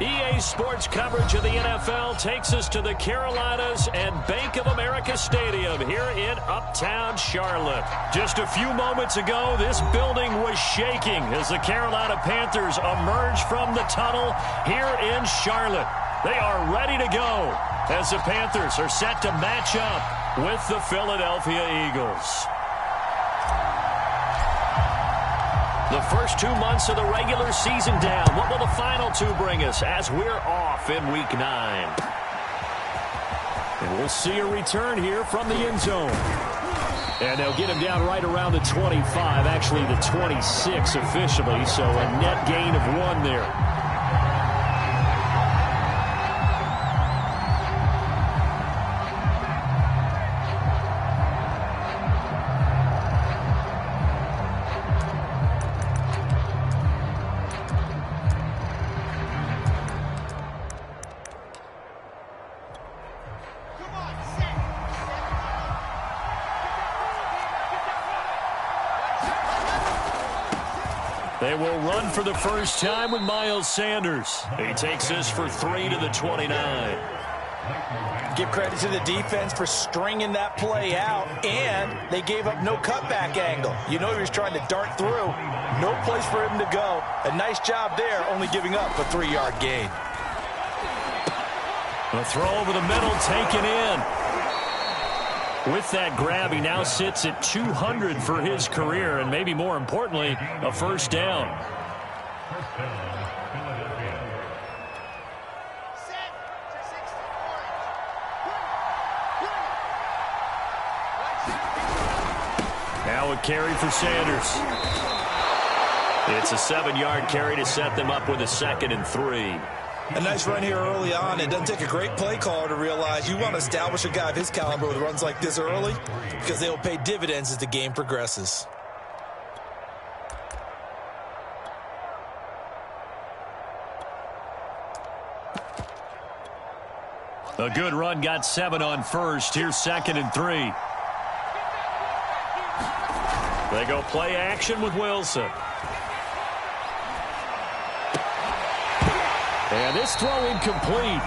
EA Sports coverage of the NFL takes us to the Carolinas and Bank of America Stadium here in Uptown Charlotte. Just a few moments ago, this building was shaking as the Carolina Panthers emerged from the tunnel here in Charlotte. They are ready to go as the Panthers are set to match up with the Philadelphia Eagles. The first 2 months of the regular season down. What will the final two bring us as we're off in Week 9? And we'll see a return here from the end zone. And they'll get him down right around the 25, actually the 26 officially, so a net gain of 1 there. They will run for the first time with Miles Sanders. He takes this for 3 to the 29. Give credit to the defense for stringing that play out, and they gave up no cutback angle. You know he was trying to dart through. No place for him to go. A nice job there, only giving up a 3-yard gain. A throw over the middle, taken in. With that grab, he now sits at 200 for his career, and maybe more importantly, a first down. Now a carry for Sanders. It's a 7-yard carry to set them up with a 2nd and 3. A nice run here early on. It doesn't take a great play caller to realize you want to establish a guy of his caliber with runs like this early because they will pay dividends as the game progresses. A good run, got 7 on first. Here's 2nd and 3. They go play action with Wilson. And this throw incomplete.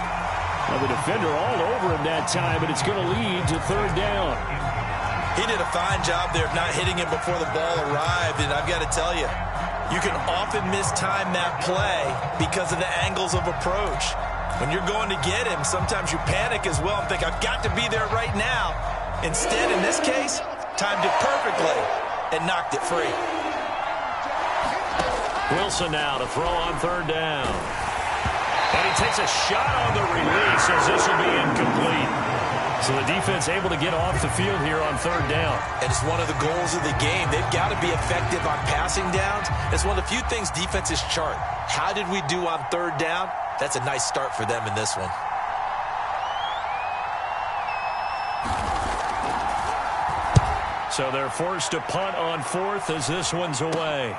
Now the defender all over him that time, but it's going to lead to 3rd down. He did a fine job there of not hitting him before the ball arrived, and I've got to tell you, you can often mistime that play because of the angles of approach. When you're going to get him, sometimes you panic as well and think, I've got to be there right now. Instead, in this case, timed it perfectly and knocked it free. Wilson now to throw on 3rd down. And he takes a shot on the release as this will be incomplete. So the defense able to get off the field here on 3rd down. And it's one of the goals of the game. They've got to be effective on passing downs. It's one of the few things defenses chart. How did we do on 3rd down? That's a nice start for them in this one. So they're forced to punt on 4th as this one's away.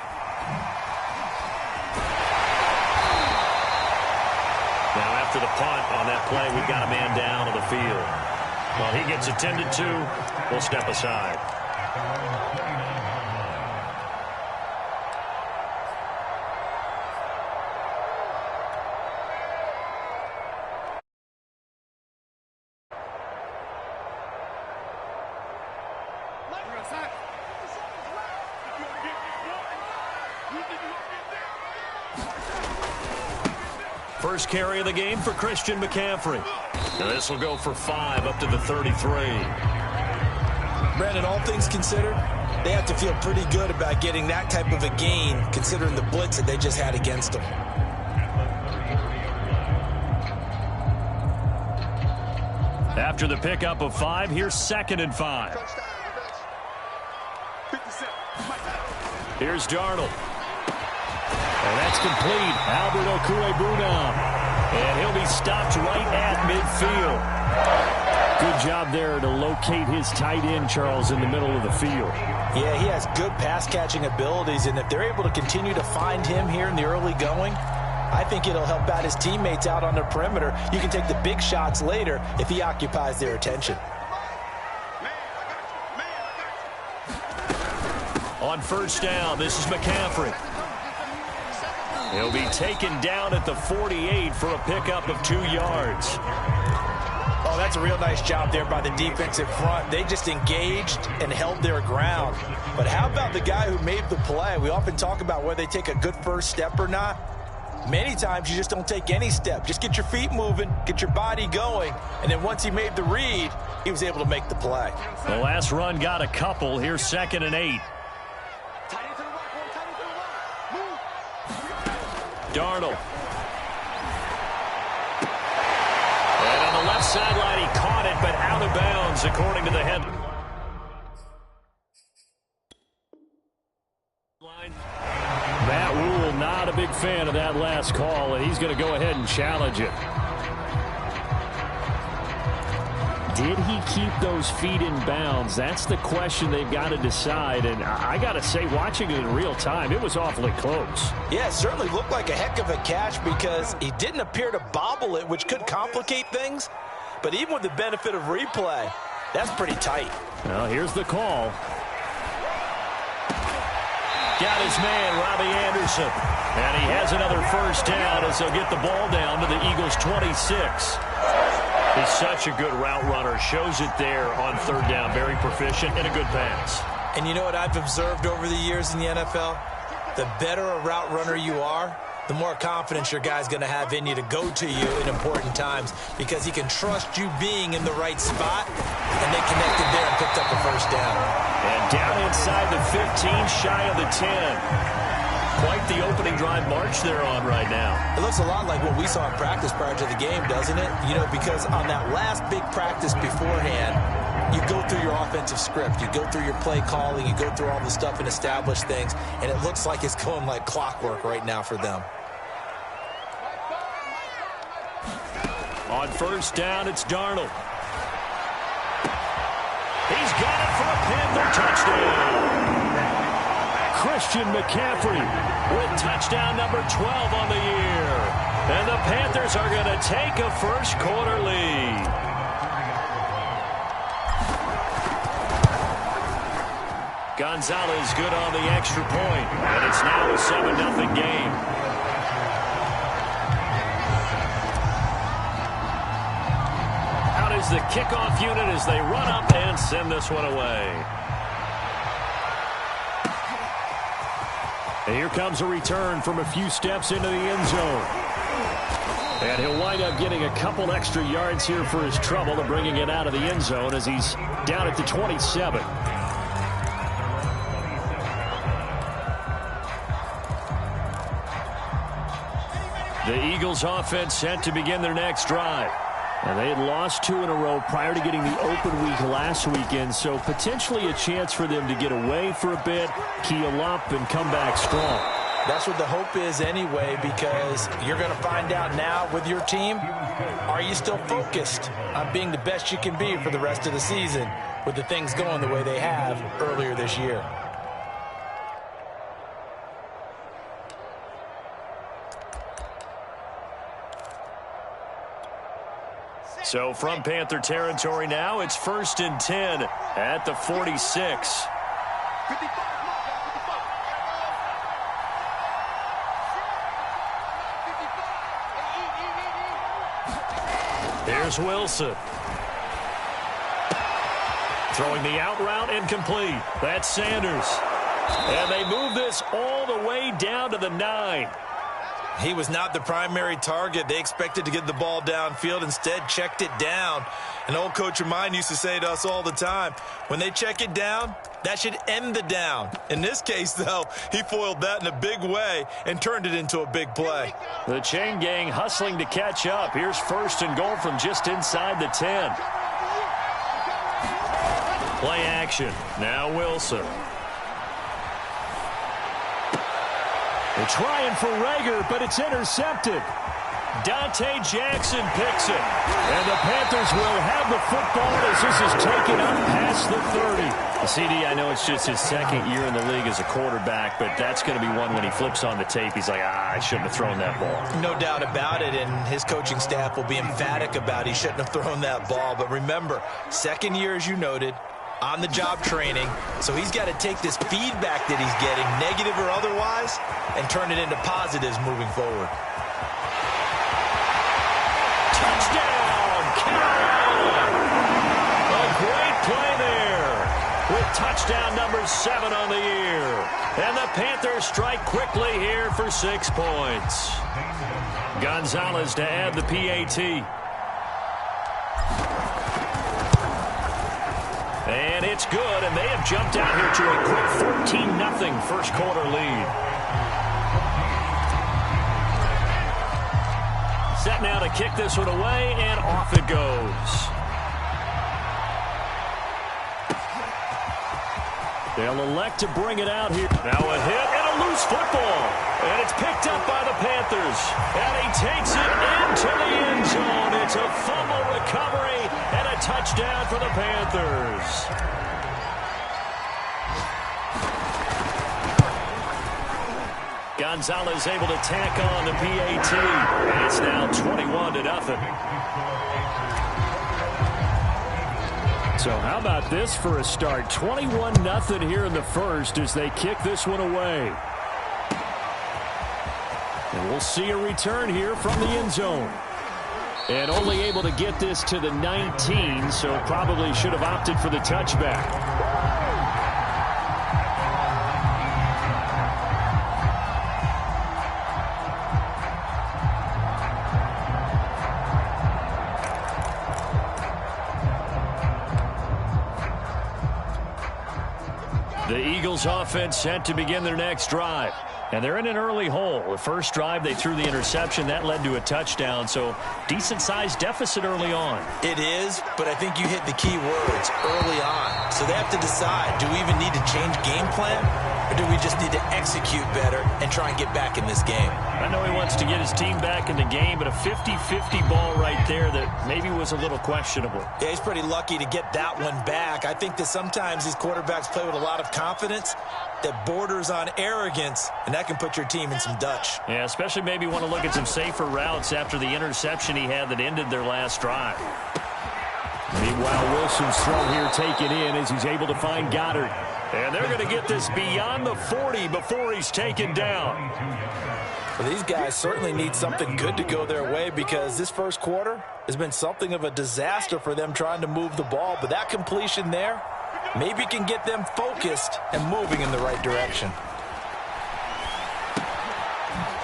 Now after the punt on that play, we've got a man down on the field. While he gets attended to, we'll step aside. First carry of the game for Christian McCaffrey. Now this will go for 5 up to the 33. Brandon, all things considered, they have to feel pretty good about getting that type of a gain considering the blitz that they just had against them. After the pickup of 5, here's 2nd and 5. Here's Darnold. And that's complete. Albert Okwuegbunam. And he'll be stopped right at midfield. Good job there to locate his tight end, Charles, in the middle of the field. Yeah, he has good pass-catching abilities, and if they're able to continue to find him here in the early going, I think it'll help out his teammates out on the perimeter. You can take the big shots later if he occupies their attention. On 1st down, this is McCaffrey. He'll be taken down at the 48 for a pickup of 2 yards. Oh, that's a real nice job there by the defensive front. They just engaged and held their ground. But how about the guy who made the play? We often talk about whether they take a good first step or not. Many times you just don't take any step. Just get your feet moving, get your body going, and then once he made the read, he was able to make the play. The last run got a couple. Here's 2nd and 8. Darnold. And on the left sideline, he caught it, but out of bounds, according to the headline. Matt Rule not a big fan of that last call, and he's going to go ahead and challenge it. Did he keep those feet in bounds? That's the question they've got to decide. And I got to say, watching it in real time, it was awfully close. Yeah, it certainly looked like a heck of a catch because he didn't appear to bobble it, which could complicate things. But even with the benefit of replay, that's pretty tight. Well, here's the call. Got his man, Robbie Anderson. And he has another first down as they'll get the ball down to the Eagles' 26. He's such a good route runner. Shows it there on 3rd down. Very proficient and a good pass. And you know what I've observed over the years in the NFL? The better a route runner you are, the more confidence your guy's going to have in you to go to you in important times because he can trust you being in the right spot, and they connected there and picked up the first down. And down inside the 15, shy of the 10. Quite the opening drive march they're on right now. It looks a lot like what we saw in practice prior to the game, doesn't it? You know, because on that last big practice beforehand, you go through your offensive script. You go through your play calling. You go through all the stuff and establish things. And it looks like it's going like clockwork right now for them. On 1st down, it's Darnold. He's got it for a Panther touchdown. Christian McCaffrey with touchdown number 12 on the year. And the Panthers are going to take a first quarter lead. Gonzalez good on the extra point. And it's now a 7-0 game. Out is the kickoff unit as they run up and send this one away. And here comes a return from a few steps into the end zone. And he'll wind up getting a couple extra yards here for his trouble and bringing it out of the end zone as he's down at the 27. The Eagles offense set to begin their next drive. And they had lost 2 in a row prior to getting the open week last weekend, so potentially a chance for them to get away for a bit, keel up, and come back strong. That's what the hope is anyway, because you're going to find out now with your team, are you still focused on being the best you can be for the rest of the season with the things going the way they have earlier this year? So from Panther territory now, it's 1st and 10 at the 46. Here's Wilson. Throwing the out route incomplete. That's Sanders. And they move this all the way down to the 9. He was not the primary target. They expected to get the ball downfield. Instead, checked it down. An old coach of mine used to say to us all the time, when they check it down, that should end the down. In this case, though, he foiled that in a big way and turned it into a big play. The chain gang hustling to catch up. Here's 1st and goal from just inside the 10. Play action. Now Wilson. They're trying for Rager, but it's intercepted. Dante Jackson picks it. And the Panthers will have the football as this is taken up past the 30. CD, I know it's just his 2nd year in the league as a quarterback, but that's going to be one when he flips on the tape. He's like, I shouldn't have thrown that ball. No doubt about it, and his coaching staff will be emphatic about he shouldn't have thrown that ball. But remember, 2nd year, as you noted, on-the-job training, so he's got to take this feedback that he's getting, negative or otherwise, and turn it into positives moving forward. Touchdown, Carolina! A great play there with touchdown number 7 on the year. And the Panthers strike quickly here for 6 points. Gonzalez to add the PAT. And it's good, and they have jumped out here to a quick 14-0 first quarter lead. Set now to kick this one away, and off it goes. They'll elect to bring it out here. Now a hit and a loose football. And it's picked up by the Panthers. And he takes it into the end zone. It's a fumble recovery and a touchdown for the Panthers. Gonzalez able to tack on the PAT. And it's now 21-0. So how about this for a start? 21-0 here in the first as they kick this one away. And we'll see a return here from the end zone. And only able to get this to the 19, so probably should have opted for the touchback. The Eagles offense set to begin their next drive. And they're in an early hole. The first drive, they threw the interception. That led to a touchdown, so decent-sized deficit early on. It is, but I think you hit the key words early on. So they have to decide, do we even need to change game plan, or do we just need to execute better and try and get back in this game? I know he wants to get his team back in the game, but a 50-50 ball right there that maybe was a little questionable. Yeah, he's pretty lucky to get that one back. I think that sometimes these quarterbacks play with a lot of confidence that borders on arrogance, and that can put your team in some Dutch. Yeah, especially maybe want to look at some safer routes after the interception he had that ended their last drive. Meanwhile, Wilson's throw here taken in as he's able to find Goddard. And they're going to get this beyond the 40 before he's taken down. Well, these guys certainly need something good to go their way because this first quarter has been something of a disaster for them trying to move the ball. But that completion there maybe can get them focused and moving in the right direction.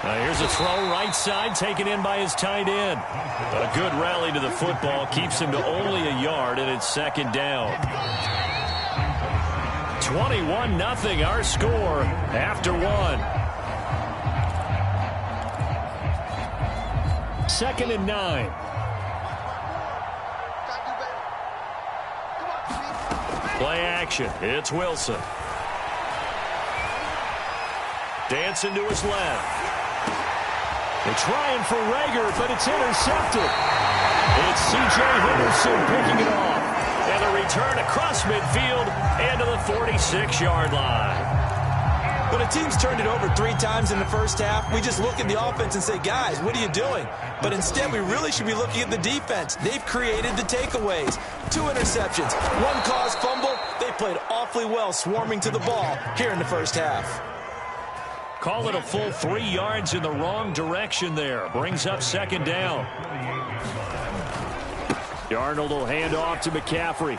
Here's a throw right side taken in by his tight end. A good rally to the football keeps him to only a yard, and it's second down. 21-0 our score after one. 2nd and 9. Play action. It's Wilson. Dancing to his left. They're trying for Rager, but it's intercepted. It's C.J. Henderson picking it off. And a return across midfield and to the 46-yard line. When a team's turned it over 3 times in the first half, we just look at the offense and say, guys, what are you doing? But instead, we really should be looking at the defense. They've created the takeaways. 2 interceptions, 1 caused fumble. They played awfully well swarming to the ball here in the first half. Call it a full 3 yards in the wrong direction there. Brings up second down. Darnold will hand off to McCaffrey.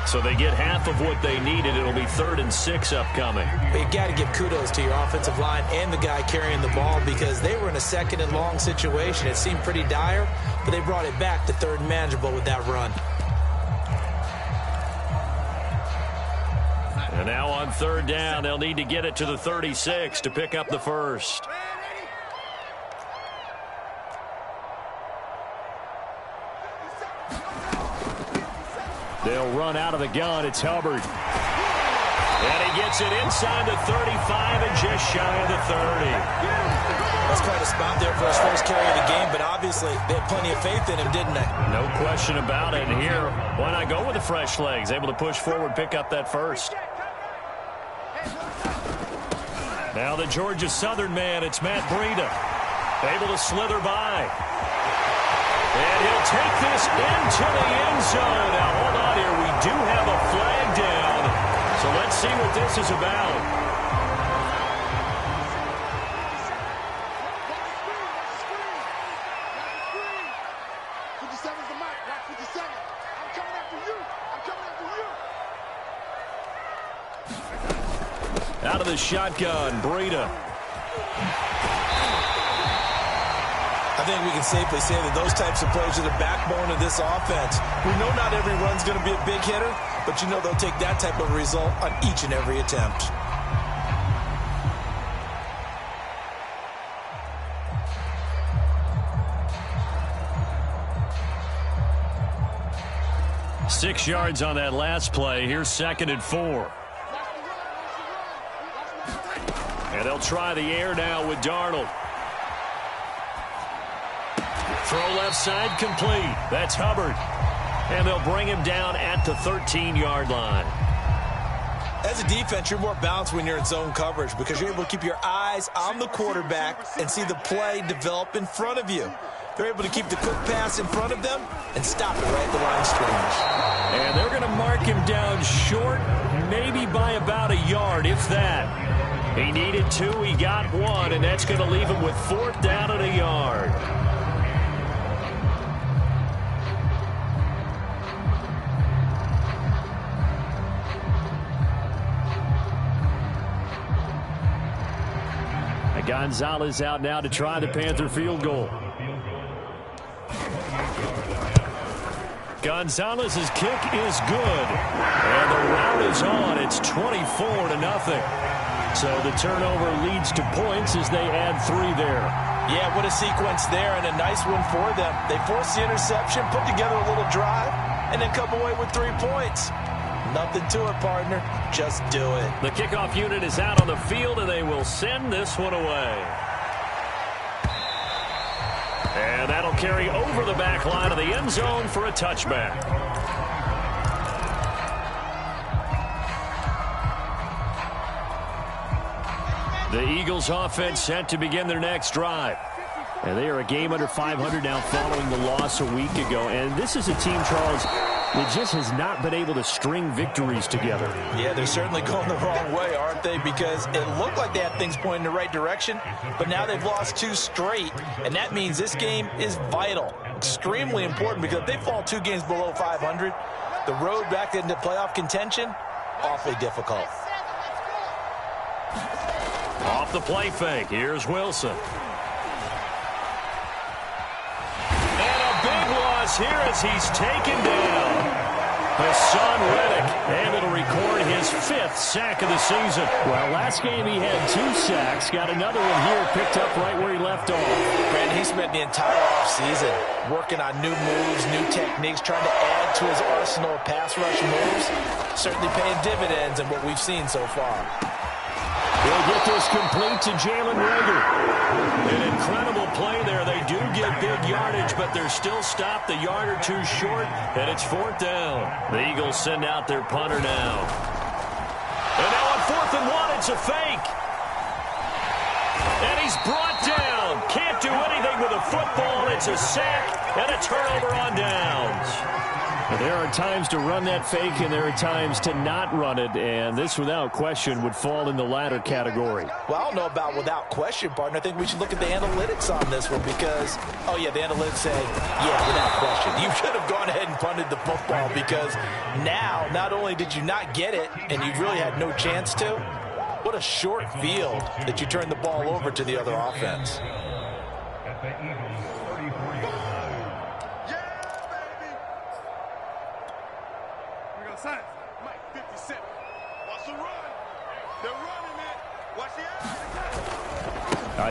So they get half of what they needed. It'll be 3rd and 6 upcoming. You got to give kudos to your offensive line and the guy carrying the ball because they were in a 2nd and long situation. It seemed pretty dire, but they brought it back to 3rd and manageable with that run. And now on 3rd down, they'll need to get it to the 36 to pick up the first. They'll run out of the gun. It's Hubbard. And he gets it inside the 35 and just shy of the 30. That's quite a spot there for his first carry of the game, but obviously they had plenty of faith in him, didn't they? No question about it. And here, why not go with the fresh legs? Able to push forward, pick up that first. Now the Georgia Southern man, it's Matt Breida. Able to slither by. And he'll take this into the end zone. Now, hold on here. We do have a flag down. So let's see what this is about. Out of the shotgun, Breida. I think we can safely say that those types of plays are the backbone of this offense. We know not every run's going to be a big hitter, but you know they'll take that type of result on each and every attempt. Six yards on that last play. Here's 2nd and 4. And they'll try the air now with Darnold. Throw left side complete. That's Hubbard. And they'll bring him down at the 13-yard line. As a defense, you're more balanced when you're in zone coverage because you're able to keep your eyes on the quarterback and see the play develop in front of you. They're able to keep the quick pass in front of them and stop it right at the line of scrimmage. And they're going to mark him down short, maybe by about a yard, if that. He needed 2, he got 1, and that's going to leave him with 4th down and a yard. Gonzalez out now to try the Panther field goal. Gonzalez's kick is good. And the rout is on. It's 24-0. So the turnover leads to points as they add 3 there. Yeah, what a sequence there and a nice one for them. They force the interception, put together a little drive, and then come away with 3 points. Nothing to it, partner. Just do it. The kickoff unit is out on the field, and they will send this one away. And that'll carry over the back line of the end zone for a touchback. The Eagles offense set to begin their next drive. And they are a game under 500 now following the loss a week ago. And this is a team, Charles, that just has not been able to string victories together. Yeah, they're certainly going the wrong way, aren't they? Because it looked like they had things pointing in the right direction, but now they've lost 2 straight. And that means this game is vital, extremely important, because if they fall 2 games below 500, the road back into playoff contention, awfully difficult. Off the play fake, here's Wilson. And a big loss here as he's taken down. Hassan Reddick able to record his 5th sack of the season. Well, last game he had 2 sacks. Got another one here picked up right where he left off. Brandon, he spent the entire offseason working on new moves, new techniques, trying to add to his arsenal of pass rush moves. Certainly paying dividends in what we've seen so far. They'll get this complete to Jalen Reagor. An incredible play there. They do get big yardage, but they're still stopped a yard or 2 short, and it's 4th down. The Eagles send out their punter now. And now on 4th and 1, it's a fake. And he's brought down. Can't do anything with a football. It's a sack and a turnover on downs. There are times to run that fake, and there are times to not run it, and this, without question, would fall in the latter category. Well, I don't know about without question, partner. I think we should look at the analytics on this one because, oh, yeah, the analytics say, yeah, without question. You should have gone ahead and punted the football because now, not only did you not get it, and you really had no chance to, what a short field that you turned the ball over to the other offense.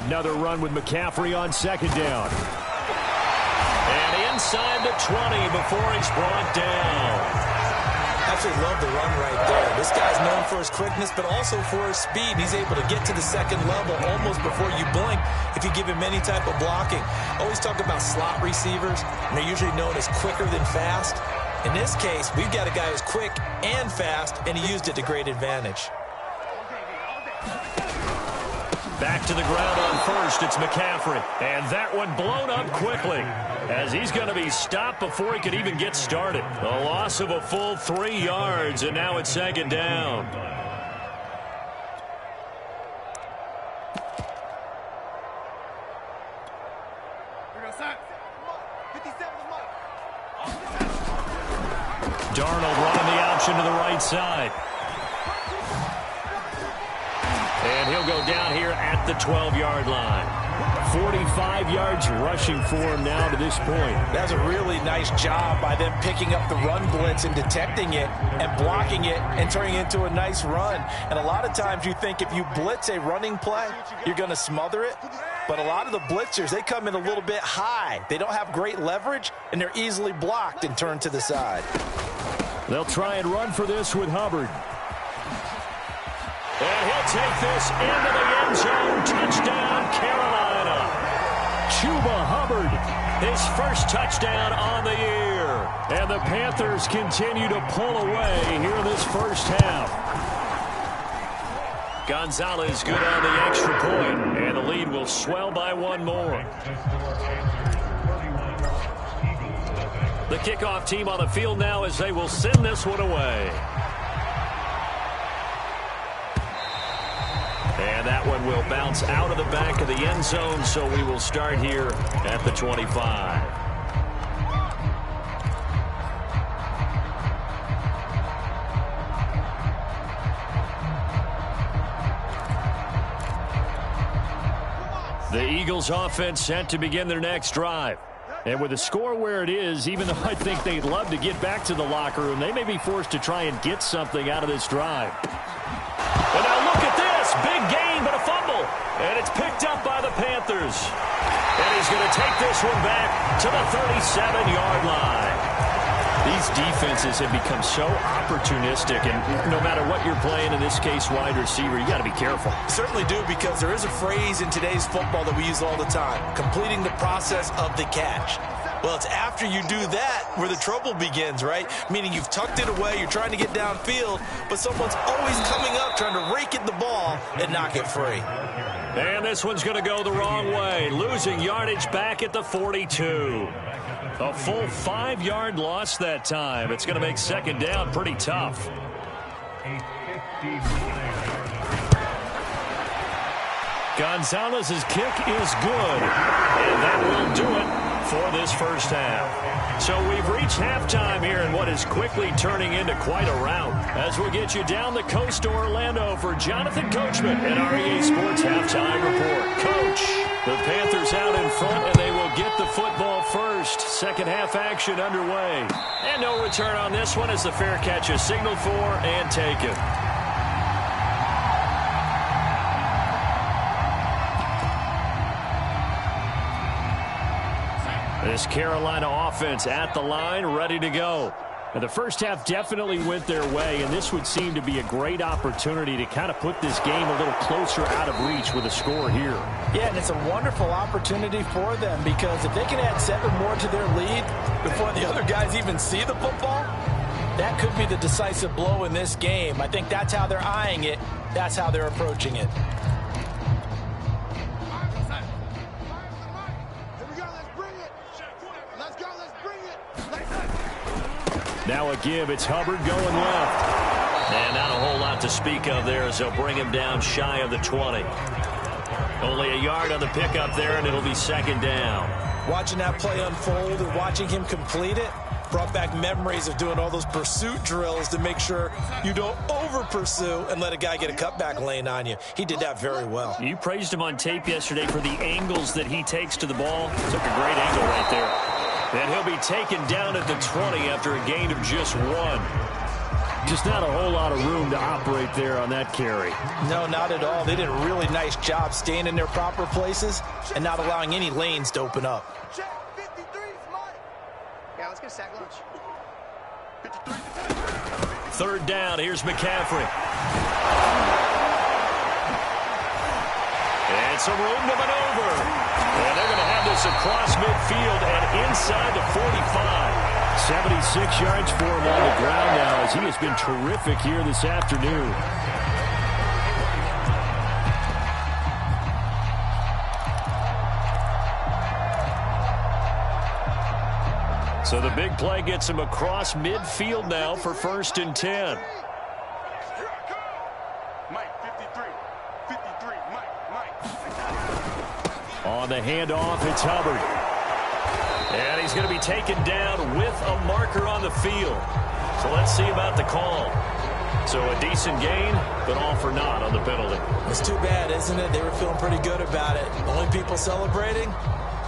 Another run with McCaffrey on 2nd down. And inside the 20 before he's brought down. Absolutely love the run right there. This guy's known for his quickness, but also for his speed. He's able to get to the 2nd level almost before you blink if you give him any type of blocking. Always talk about slot receivers, and they're usually known as quicker than fast. In this case, we've got a guy who's quick and fast, and he used it to great advantage. Back to the ground on first. It's McCaffrey. And that one blown up quickly as he's going to be stopped before he could even get started. A loss of a full 3 yards, and now it's second down. Darnold running the option to the right side. And he'll go down here at the 12-yard line. 45 yards rushing for him now to this point. That's a really nice job by them picking up the run blitz and detecting it and blocking it and turning it into a nice run. And a lot of times you think if you blitz a running play, you're going to smother it. But a lot of the blitzers, they come in a little bit high. They don't have great leverage, and they're easily blocked and turned to the side. They'll try and run for this with Hubbard. And he'll take this into the end zone. Touchdown, Carolina. Chuba Hubbard, his first touchdown on the year. And the Panthers continue to pull away here in this first half. Gonzalez good on the extra point, and the lead will swell by one more. The kickoff team on the field now as they will send this one away. And that one will bounce out of the back of the end zone, so we will start here at the 25. The Eagles offense set to begin their next drive. And with the score where it is, even though I think they'd love to get back to the locker room, they may be forced to try and get something out of this drive. And now look at this. Big gain, but a fumble. And it's picked up by the Panthers. And he's going to take this one back to the 37-yard line. These defenses have become so opportunistic, and no matter what you're playing, in this case wide receiver, you got to be careful. Certainly do, because there is a phrase in today's football that we use all the time, completing the process of the catch. Well, it's after you do that where the trouble begins, right? Meaning you've tucked it away, you're trying to get downfield, but someone's always coming up trying to rake at the ball and knock it free. And this one's going to go the wrong way, losing yardage back at the 42. A full 5-yard loss that time. It's going to make second down pretty tough. Gonzalez's kick is good, and that will do it for this first half. So we've reached halftime here in what is quickly turning into quite a rout, as we'll get you down the coast to Orlando for Jonathan Coachman and our EA Sports Halftime Report. Coach, the Panthers out in front, and they will get the football first. Second half action underway. And no return on this one as the fair catch is signaled for and taken. This Carolina offense at the line, ready to go. And the first half definitely went their way, and this would seem to be a great opportunity to kind of put this game a little closer out of reach with a score here. Yeah, and it's a wonderful opportunity for them, because if they can add 7 more to their lead before the other guys even see the football, that could be the decisive blow in this game. I think that's how they're eyeing it. That's how they're approaching it. Now a give. It's Hubbard going left. And not a whole lot to speak of there as they'll bring him down shy of the 20. Only a yard on the pickup there, and it'll be second down. Watching that play unfold and watching him complete it brought back memories of doing all those pursuit drills to make sure you don't over-pursue and let a guy get a cutback lane on you. He did that very well. You praised him on tape yesterday for the angles that he takes to the ball. Took a great angle right there. And he'll be taken down at the 20 after a gain of just 1. Just not a whole lot of room to operate there on that carry. No, not at all. They did a really nice job staying in their proper places and not allowing any lanes to open up. Yeah, let's get a sack lunch. Third down. Here's McCaffrey. And some room to maneuver. And they're going to have this across midfield and inside the 45. 76 yards for him on the ground now, as he has been terrific here this afternoon. So the big play gets him across midfield now for 1st and 10. On the handoff, it's Hubbard. And he's going to be taken down with a marker on the field. So let's see about the call. So a decent gain, but all for naught on the penalty. It's too bad, isn't it? They were feeling pretty good about it. Only people celebrating,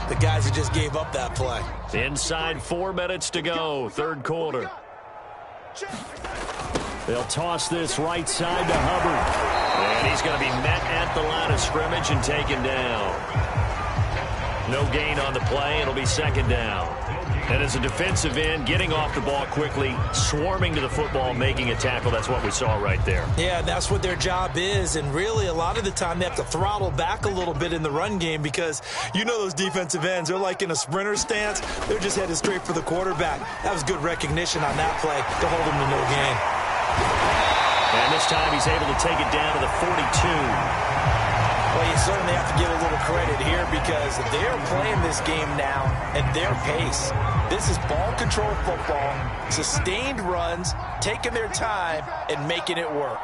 the guys who just gave up that play. Inside 4 minutes to go, 3rd quarter. They'll toss this right side to Hubbard. And he's going to be met at the line of scrimmage and taken down. No gain on the play. It'll be 2nd down. And as a defensive end, getting off the ball quickly, swarming to the football, making a tackle, that's what we saw right there. Yeah, that's what their job is. And really, a lot of the time, they have to throttle back a little bit in the run game because you know those defensive ends, they're like in a sprinter stance. They're just headed straight for the quarterback. That was good recognition on that play to hold him to no gain. And this time, he's able to take it down to the 42. Well, you certainly have to give a little credit here because they're playing this game now at their pace. This is ball control football, sustained runs, taking their time, and making it work.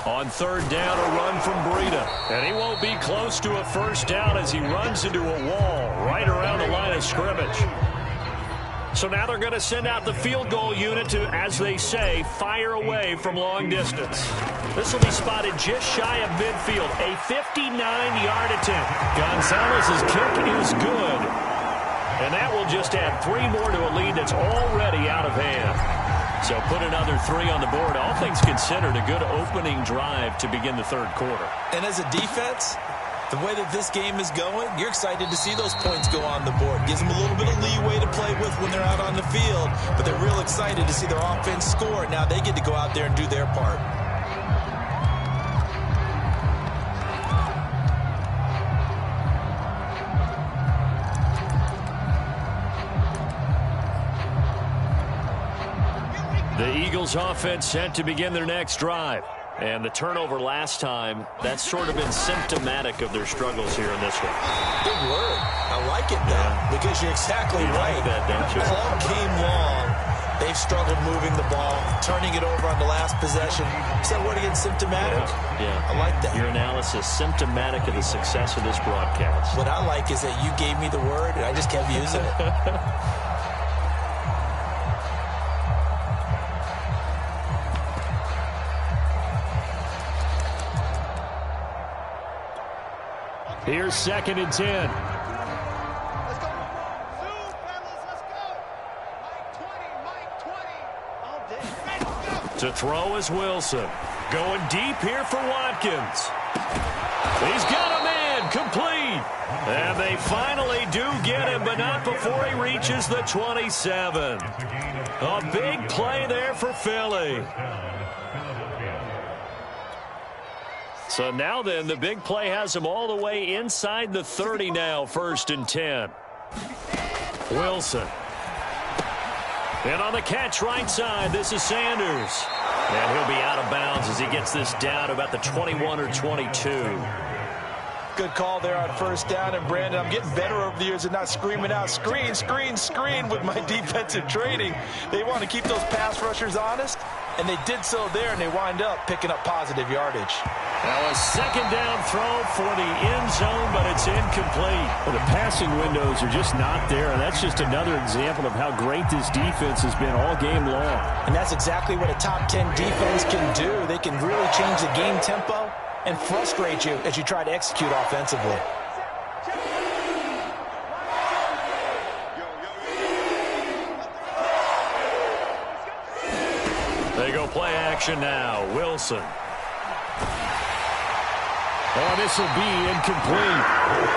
On 3rd down, a run from Breida. And he won't be close to a 1st down as he runs into a wall right around the line of scrimmage. So now they're going to send out the field goal unit to, as they say, fire away from long distance. This will be spotted just shy of midfield, a 59-yard attempt. Gonzalez's kick is good. And that will just add 3 more to a lead that's already out of hand. So put another 3 on the board. All things considered, a good opening drive to begin the 3rd quarter. And as a defense, the way that this game is going, you're excited to see those points go on the board. Gives them a little bit of leeway to play with when they're out on the field, but they're real excited to see their offense score. Now they get to go out there and do their part. The Eagles offense set to begin their next drive. And the turnover last time, that's sort of been symptomatic of their struggles here in this one. Good word. I like it, though, because you're exactly right. Like that, don't you? All game long, they've struggled moving the ball, turning it over on the last possession. Is that word again, symptomatic? Yeah. I like that. Your analysis, symptomatic of the success of this broadcast. What I like is that you gave me the word, and I just kept using it. Here's 2nd and 10. Let's go. Zoom, fellas, let's go. Mike 20, Mike 20. All day. To throw is Wilson. Going deep here for Watkins. He's got a man, complete. And they finally do get him, but not before he reaches the 27. A big play there for Philly. So now then, the big play has him all the way inside the 30 now, 1st and 10. Wilson. And on the catch right side, this is Sanders. And he'll be out of bounds as he gets this down to about the 21 or 22. Good call there on 1st down. And, Brandon, I'm getting better over the years at not screaming out, screen, screen, screen with my defensive training. They want to keep those pass rushers honest, and they did so there, and they wind up picking up positive yardage. Now a 2nd down throw for the end zone, but it's incomplete. Well, the passing windows are just not there, and that's just another example of how great this defense has been all game long. And that's exactly what a top 10 defense can do. They can really change the game tempo and frustrate you as you try to execute offensively. They go play action now. Wilson. Oh, this will be incomplete.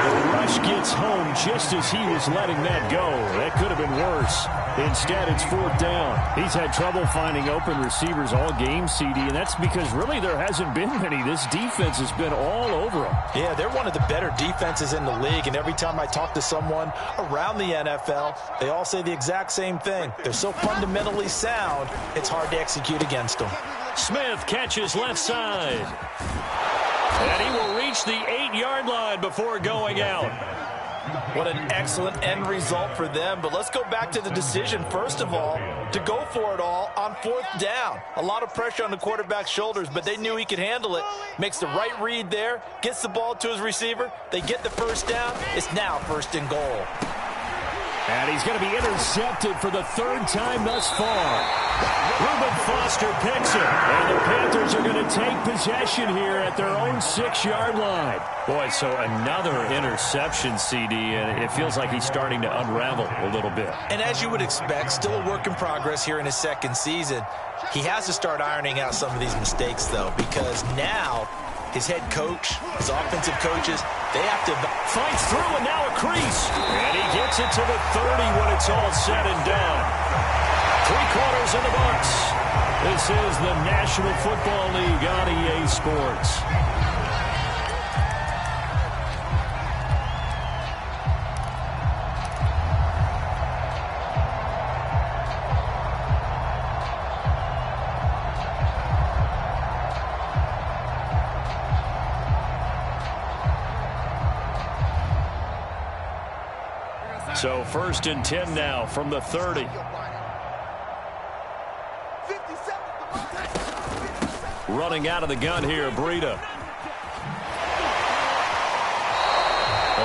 The rush gets home just as he was letting that go. That could have been worse. Instead, it's 4th down. He's had trouble finding open receivers all game, CD, and that's because really there hasn't been many. This defense has been all over him. Yeah, they're one of the better defenses in the league, and every time I talk to someone around the NFL, they all say the exact same thing. They're so fundamentally sound, it's hard to execute against them. Smith catches left side. And he will reach the 8-yard line before going out. What an excellent end result for them. But let's go back to the decision, first of all, to go for it all on 4th down. A lot of pressure on the quarterback's shoulders, but they knew he could handle it. Makes the right read there, gets the ball to his receiver. They get the first down. It's now 1st and goal. And he's going to be intercepted for the 3rd time thus far. Reuben Foster picks it. And the Panthers are going to take possession here at their own 6-yard line. Boy, so another interception, CD, and it feels like he's starting to unravel a little bit. And as you would expect, still a work in progress here in his 2nd season. He has to start ironing out some of these mistakes, though, because now his head coach, his offensive coaches, they have to fight through, and now a crease. And he gets it to the 30 when it's all said and done. 3 quarters in the books. This is the National Football League on EA Sports. So 1st and 10 now from the 30. Running out of the gun here, Breida.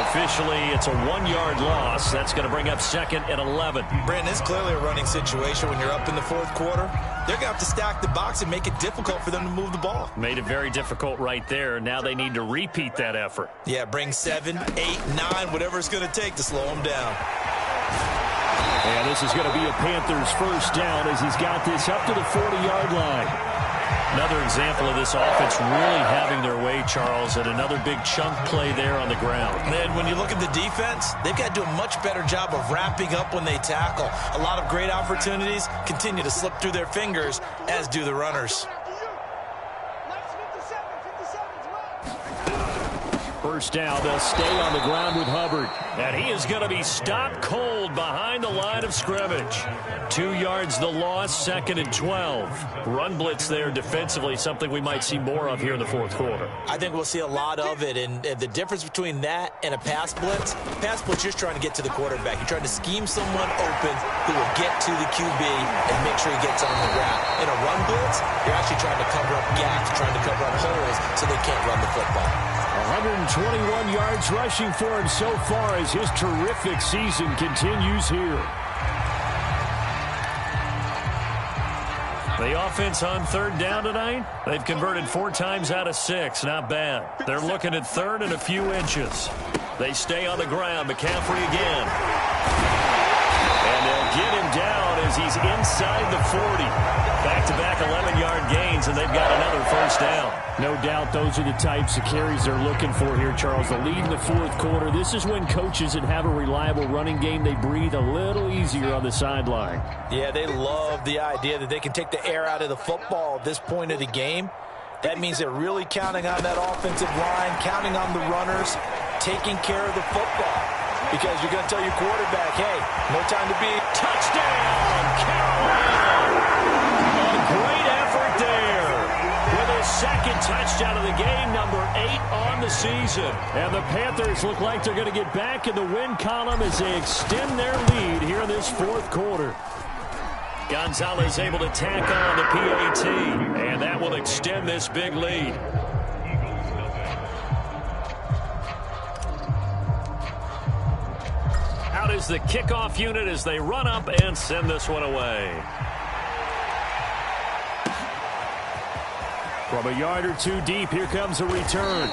Officially, it's a 1-yard loss. That's going to bring up 2nd and 11. Brandon, it's clearly a running situation when you're up in the 4th quarter. They're going to have to stack the box and make it difficult for them to move the ball. Made it very difficult right there. Now they need to repeat that effort. Yeah, bring 7, 8, 9, whatever it's going to take to slow them down. And this is going to be a Panthers 1st down as he's got this up to the 40-yard line. Another example of this offense really having their way, Charles, and another big chunk play there on the ground. And then when you look at the defense, they've got to do a much better job of wrapping up when they tackle. A lot of great opportunities continue to slip through their fingers, as do the runners. 1st down, they'll stay on the ground with Hubbard. And he is going to be stopped cold behind the line of scrimmage. 2 yards the loss, 2nd and 12. Run blitz there defensively, something we might see more of here in the 4th quarter. I think we'll see a lot of it, and the difference between that and a pass blitz, you're just trying to get to the quarterback. You're trying to scheme someone open who will get to the QB and make sure he gets on the ground. In a run blitz, you're actually trying to cover up gaps, trying to cover up holes so they can't run the football. 121 yards rushing for him so far as his terrific season continues here. The offense on 3rd down tonight, they've converted 4 times out of 6. Not bad. They're looking at 3rd and a few inches. They stay on the ground. McCaffrey again. And they'll get him down as he's inside the 40. Back-to-back 11-yard gains, and they've got another 1st down. No doubt those are the types of carries they're looking for here, Charles. The lead in the 4th quarter. This is when coaches that have a reliable running game, they breathe a little easier on the sideline. Yeah, they love the idea that they can take the air out of the football at this point of the game. That means they're really counting on that offensive line, counting on the runners, taking care of the football. Because you're going to tell your quarterback, hey, no time to be. Touchdown, Carolina! A great effort there. With his 2nd touchdown of the game, number 8 on the season. And the Panthers look like they're going to get back in the win column as they extend their lead here in this 4th quarter. Gonzalez able to tack on the PAT, and that will extend this big lead. Out is the kickoff unit as they run up and send this one away. From a yard or 2 deep, here comes a return.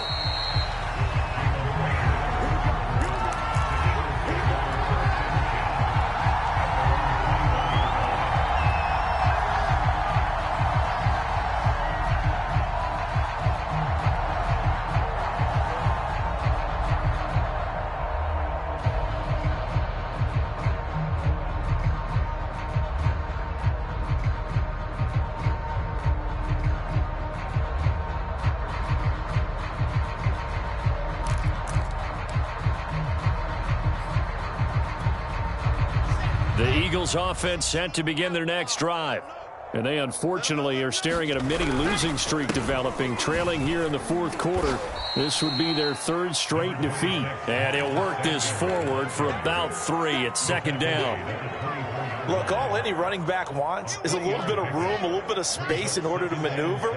The Eagles offense set to begin their next drive. And they unfortunately are staring at a mini losing streak developing, trailing here in the fourth quarter. This would be their third straight defeat. And he'll work this forward for about 3 at second down. Look, all any running back wants is a little bit of room, a little bit of space in order to maneuver.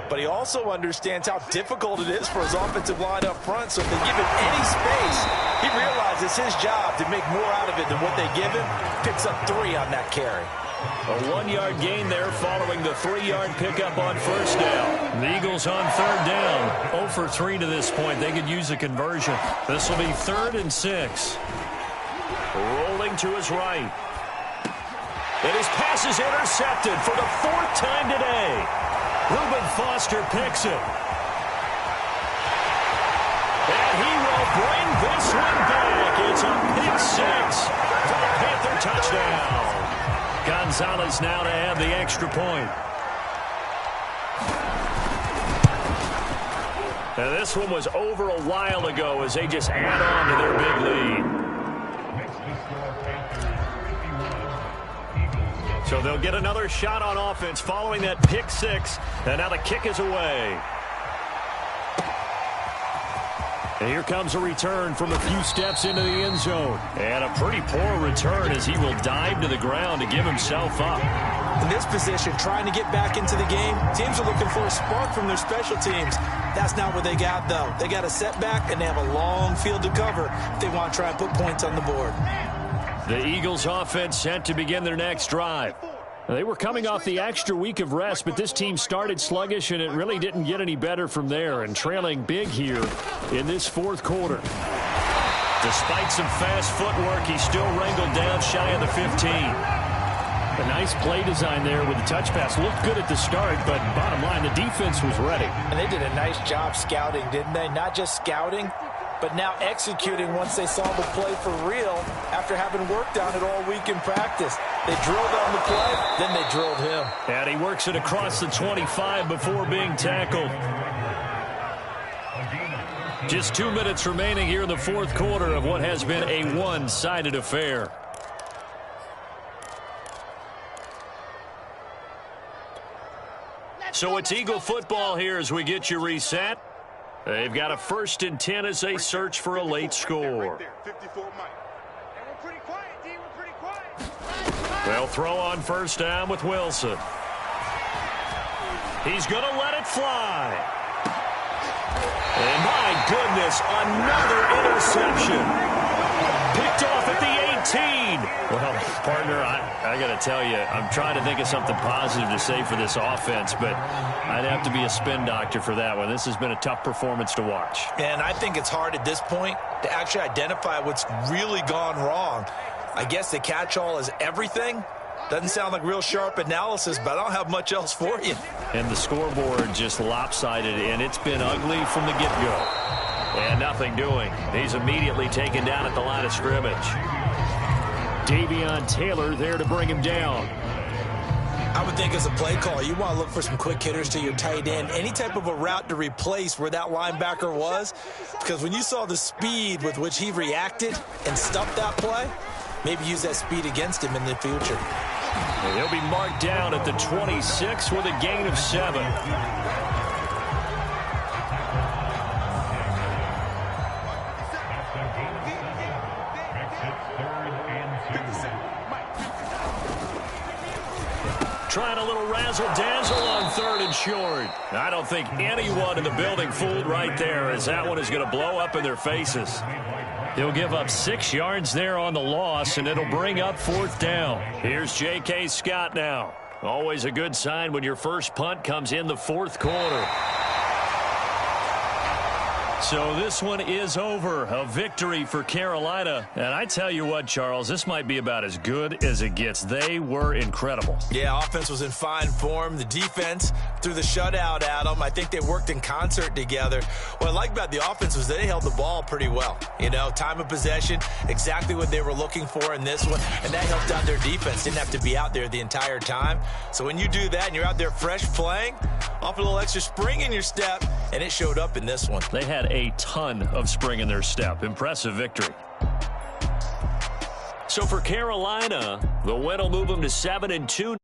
But he also understands how difficult it is for his offensive line up front. So if they give him any space, he realizes it's his job to make more out of it than what they give him. Picks up 3 on that carry. A 1-yard gain there following the 3-yard pickup on first down. The Eagles on third down. 0 for 3 to this point. They could use a conversion. This will be 3rd and 6. Rolling to his right. And his pass is intercepted for the 4th time today. Reuben Foster picks it. And he will bring this one back. It's a pick 6 for the Panther touchdown. Gonzalez now to add the extra point. Now this one was over a while ago as they just add on to their big lead. So they'll get another shot on offense following that pick 6. And now the kick is away. And here comes a return from a few steps into the end zone. And a pretty poor return as he will dive to the ground to give himself up. In this position, trying to get back into the game, teams are looking for a spark from their special teams. That's not what they got, though. They got a setback, and they have a long field to cover if they want to try and put points on the board. The Eagles offense set to begin their next drive. They were coming off the extra week of rest, but this team started sluggish, and it really didn't get any better from there, and trailing big here in this fourth quarter. Despite some fast footwork, he still wrangled down shy of the 15. A nice play design there with the touch pass. Looked good at the start, but bottom line, the defense was ready. And they did a nice job scouting, didn't they? Not just scouting, but now executing once they saw the play for real after having worked on it all week in practice. They drilled on the play, then they drilled him. And he works it across the 25 before being tackled. Just 2 minutes remaining here in the fourth quarter of what has been a one-sided affair. So it's Eagle football here as we get you reset. They've got a 1st and 10 as they search for a late score. They'll throw on first down with Wilson. He's going to let it fly. And my goodness, another interception. Picked off at the 18. Well, partner, I got to tell you, I'm trying to think of something positive to say for this offense, but I'd have to be a spin doctor for that one. This has been a tough performance to watch. And I think it's hard at this point to actually identify what's really gone wrong. I guess the catch-all is everything. Doesn't sound like real sharp analysis, but I don't have much else for you. And the scoreboard just lopsided, and it's been ugly from the get-go. And nothing doing. He's immediately taken down at the line of scrimmage. Davion Taylor there to bring him down. I would think as a play call, you want to look for some quick hitters to your tight end. Any type of a route to replace where that linebacker was. Because when you saw the speed with which he reacted and stuffed that play, maybe use that speed against him in the future. And he'll be marked down at the 26 with a gain of 7. Trying a little razzle-dazzle on 3rd and short. I don't think anyone in the building fooled right there, as that one is going to blow up in their faces. He'll give up 6 yards there on the loss, and it'll bring up 4th down. Here's J.K. Scott now. Always a good sign when your first punt comes in the 4th quarter. So this one is over. A victory for Carolina. And I tell you what, Charles, this might be about as good as it gets. They were incredible. Yeah, offense was in fine form. The defense threw the shutout at them. I think they worked in concert together. What I like about the offense was they held the ball pretty well. You know, time of possession, exactly what they were looking for in this one. And that helped out their defense. Didn't have to be out there the entire time. So when you do that and you're out there fresh playing, off a little extra spring in your step, and it showed up in this one. They had a ton of spring in their step. Impressive victory. So for Carolina, the win will move them to 7-2.